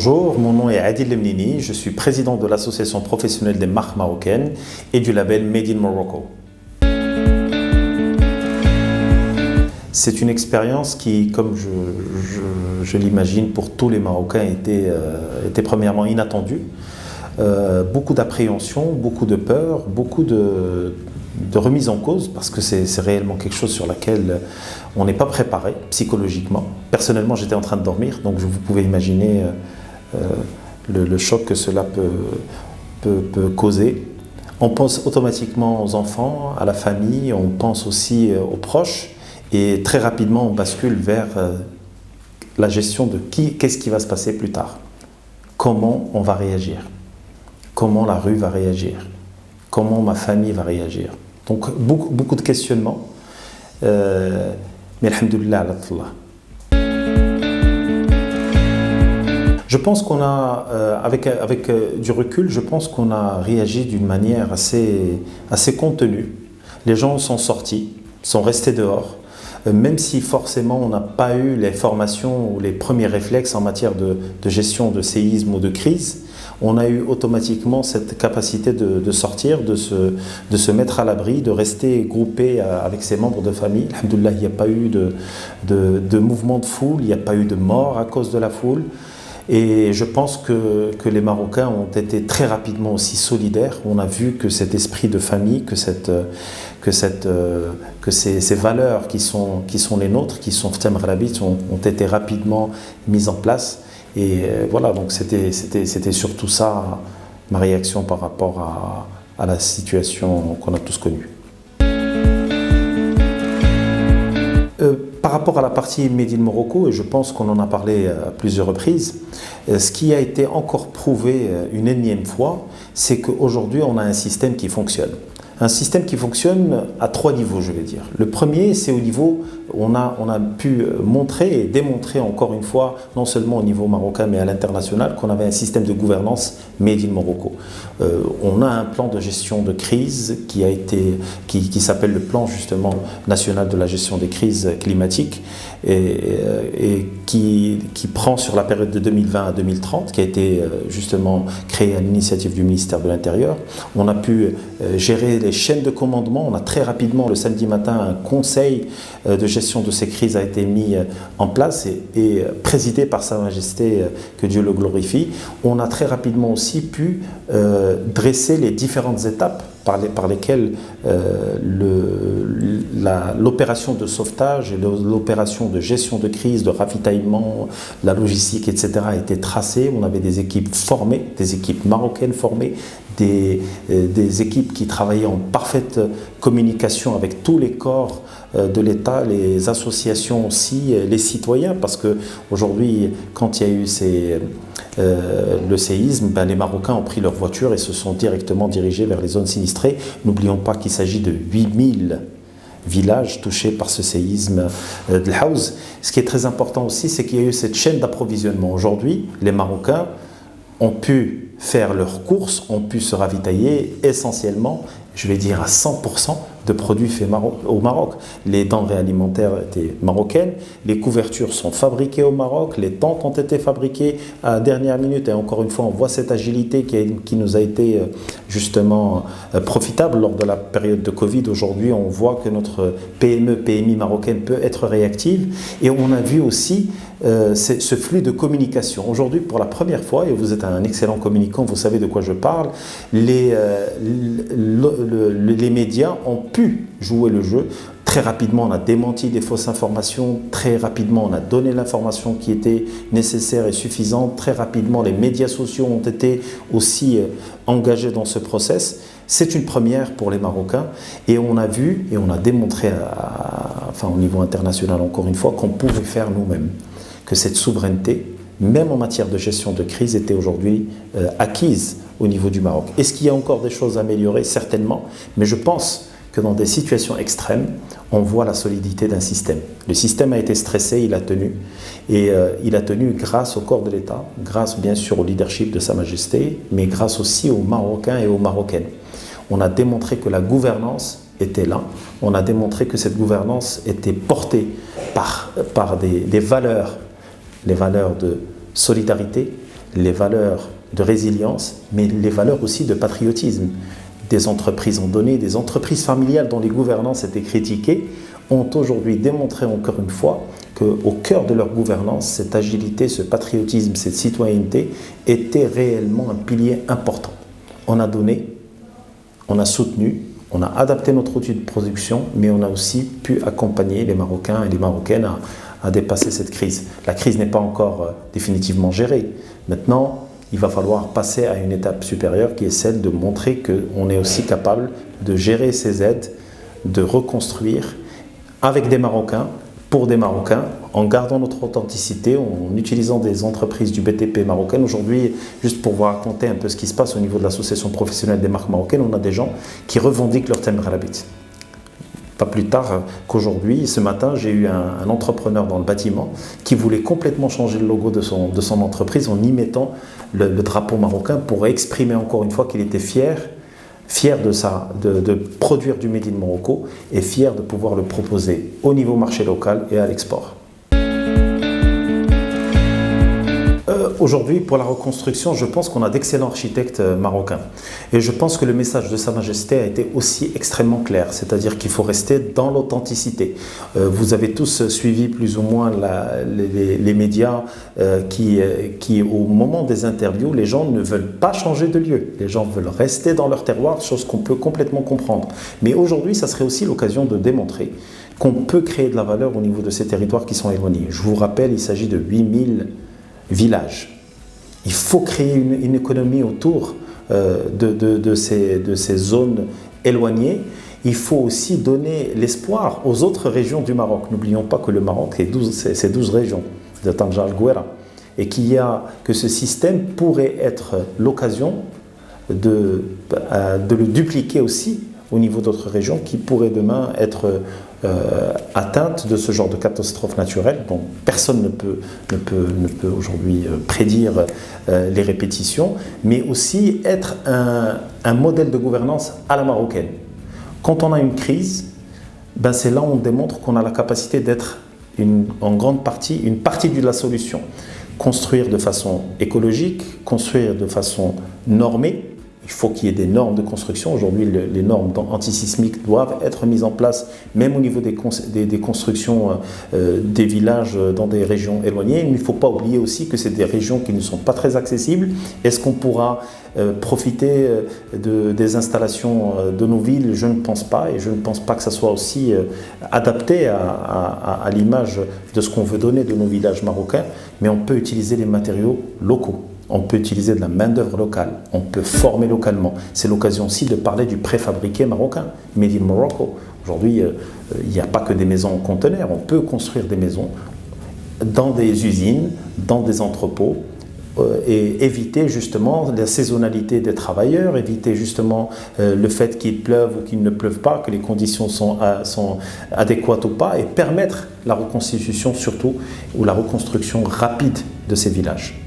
Bonjour, mon nom est Adil Lemnini, je suis président de l'association professionnelle des marques marocaines et du label Made in Morocco. C'est une expérience qui, comme je l'imagine pour tous les Marocains, était premièrement inattendue. Beaucoup d'appréhension, beaucoup de peur, beaucoup de remise en cause, parce que c'est réellement quelque chose sur laquelle on n'est pas préparé psychologiquement. Personnellement, j'étais en train de dormir, donc vous pouvez imaginer le choc que cela peut causer. On pense automatiquement aux enfants, à la famille, on pense aussi aux proches, et très rapidement on bascule vers la gestion de qu'est-ce qui va se passer plus tard, comment on va réagir, comment la rue va réagir, comment ma famille va réagir. Donc beaucoup de questionnements, mais alhamdoulilah ala Allah. Je pense qu'on a, avec du recul, je pense qu'on a réagi d'une manière assez contenue. Les gens sont sortis, sont restés dehors, même si forcément on n'a pas eu les formations ou les premiers réflexes en matière de gestion de séisme ou de crise. On a eu automatiquement cette capacité de sortir, de se mettre à l'abri, de rester groupé avec ses membres de famille. Alhamdoulilah, il n'y a pas eu de mouvement de foule, il n'y a pas eu de mort à cause de la foule. Et je pense que les Marocains ont été très rapidement aussi solidaires. On a vu que cet esprit de famille, que ces valeurs qui sont les nôtres, qui sont Ftem Rabit, ont été rapidement mises en place. Et voilà, donc c'était surtout ça ma réaction par rapport à la situation qu'on a tous connue. Par rapport à la partie Made in Morocco, et je pense qu'on en a parlé à plusieurs reprises, ce qui a été encore prouvé une énième fois, c'est qu'aujourd'hui on a un système qui fonctionne. Un système qui fonctionne à 3 niveaux, je vais dire. Le premier, c'est au niveau où on a pu montrer et démontrer encore une fois, non seulement au niveau marocain mais à l'international, qu'on avait un système de gouvernance Made in Morocco. On a un plan de gestion de crise qui s'appelle le plan justement national de la gestion des crises climatiques et qui prend sur la période de 2020 à 2030, qui a été justement créé à l'initiative du ministère de l'Intérieur. On a pu gérer les chaînes de commandement. On a très rapidement, le samedi matin, un conseil de gestion de ces crises a été mis en place et présidé par Sa Majesté, que Dieu le glorifie. On a très rapidement aussi pu dresser les différentes étapes par lesquelles l'opération de sauvetage et l'opération de gestion de crise, de ravitaillement, la logistique, etc. a été tracée. On avait des équipes formées, des équipes marocaines formées, des équipes qui travaillaient en parfaite communication avec tous les corps de l'État, les associations aussi, les citoyens, parce qu'aujourd'hui, quand il y a eu le séisme, les Marocains ont pris leur voiture et se sont directement dirigés vers les zones sinistrées. N'oublions pas qu'il s'agit de 8000 villages touchés par ce séisme de Haouz. Ce qui est très important aussi, c'est qu'il y a eu cette chaîne d'approvisionnement. Aujourd'hui, les Marocains ont pu faire leurs courses, ont pu se ravitailler essentiellement, je vais dire à 100% de produits faits au Maroc. Les denrées alimentaires étaient marocaines, les couvertures sont fabriquées au Maroc, les tentes ont été fabriquées à la dernière minute, et encore une fois on voit cette agilité qui nous a été justement profitable lors de la période de Covid. Aujourd'hui on voit que notre PME, PMI marocaine peut être réactive, et on a vu aussi ce flux de communication. Aujourd'hui, pour la première fois, et vous êtes un excellent communicant, vous savez de quoi je parle, les médias ont pu jouer le jeu. Très rapidement, on a démenti des fausses informations. Très rapidement, on a donné l'information qui était nécessaire et suffisante. Très rapidement, les médias sociaux ont été aussi engagés dans ce process. C'est une première pour les Marocains, et on a vu et on a démontré, au niveau international encore une fois, qu'on pouvait faire nous-mêmes, que cette souveraineté, même en matière de gestion de crise, était aujourd'hui acquise au niveau du Maroc. Est-ce qu'il y a encore des choses à améliorer? Certainement, mais je pense que dans des situations extrêmes, on voit la solidité d'un système. Le système a été stressé, il a tenu, et il a tenu grâce au corps de l'État, grâce bien sûr au leadership de Sa Majesté, mais grâce aussi aux Marocains et aux Marocaines. On a démontré que la gouvernance était là, on a démontré que cette gouvernance était portée par des valeurs, les valeurs de solidarité, les valeurs de résilience, mais les valeurs aussi de patriotisme. Des entreprises ont donné, des entreprises familiales dont les gouvernances étaient critiquées, ont aujourd'hui démontré encore une fois qu'au cœur de leur gouvernance, cette agilité, ce patriotisme, cette citoyenneté était réellement un pilier important. On a donné, on a soutenu, on a adapté notre outil de production, mais on a aussi pu accompagner les Marocains et les Marocaines à dépasser cette crise. La crise n'est pas encore définitivement gérée. Maintenant, il va falloir passer à une étape supérieure qui est celle de montrer qu'on est aussi capable de gérer ces aides, de reconstruire avec des Marocains, pour des Marocains, en gardant notre authenticité, en utilisant des entreprises du BTP marocain. Aujourd'hui, juste pour vous raconter un peu ce qui se passe au niveau de l'association professionnelle des marques marocaines, on a des gens qui revendiquent leur thème Rabit. Pas plus tard qu'aujourd'hui, ce matin, j'ai eu un entrepreneur dans le bâtiment qui voulait complètement changer le logo de son entreprise en y mettant le drapeau marocain pour exprimer encore une fois qu'il était fier de produire du Made in Morocco et fier de pouvoir le proposer au niveau marché local et à l'export. Aujourd'hui, pour la reconstruction, je pense qu'on a d'excellents architectes marocains. Et je pense que le message de Sa Majesté a été aussi extrêmement clair, c'est-à-dire qu'il faut rester dans l'authenticité. Vous avez tous suivi plus ou moins les médias qui, au moment des interviews, les gens ne veulent pas changer de lieu. Les gens veulent rester dans leur terroir, chose qu'on peut complètement comprendre. Mais aujourd'hui, ça serait aussi l'occasion de démontrer qu'on peut créer de la valeur au niveau de ces territoires qui sont éloignés. Je vous rappelle, il s'agit de 8000 villages. Il faut créer une économie autour de ces zones éloignées. Il faut aussi donner l'espoir aux autres régions du Maroc. N'oublions pas que le Maroc, c'est 12 régions de Tanja al-Ghouera et que ce système pourrait être l'occasion de le dupliquer aussi au niveau d'autres régions qui pourraient demain être atteintes de ce genre de catastrophe naturelle dont personne ne peut aujourd'hui prédire les répétitions, mais aussi être un modèle de gouvernance à la marocaine. Quand on a une crise, ben c'est là où on démontre qu'on a la capacité d'être en grande partie une partie de la solution. Construire de façon écologique, construire de façon normée. Il faut qu'il y ait des normes de construction. Aujourd'hui, les normes antisismiques doivent être mises en place, même au niveau des constructions des villages dans des régions éloignées. Il ne faut pas oublier aussi que c'est des régions qui ne sont pas très accessibles. Est-ce qu'on pourra profiter des installations de nos villes? Je ne pense pas, et je ne pense pas que ça soit aussi adapté à l'image de ce qu'on veut donner de nos villages marocains, mais on peut utiliser les matériaux locaux. On peut utiliser de la main-d'œuvre locale, on peut former localement. C'est l'occasion aussi de parler du préfabriqué marocain, Made in Morocco. Aujourd'hui, il n'y a pas que des maisons en conteneurs, on peut construire des maisons dans des usines, dans des entrepôts, et éviter justement la saisonnalité des travailleurs, éviter justement le fait qu'il pleuve ou qu'il ne pleuve pas, que les conditions sont adéquates ou pas, et permettre la reconstitution surtout, ou la reconstruction rapide de ces villages.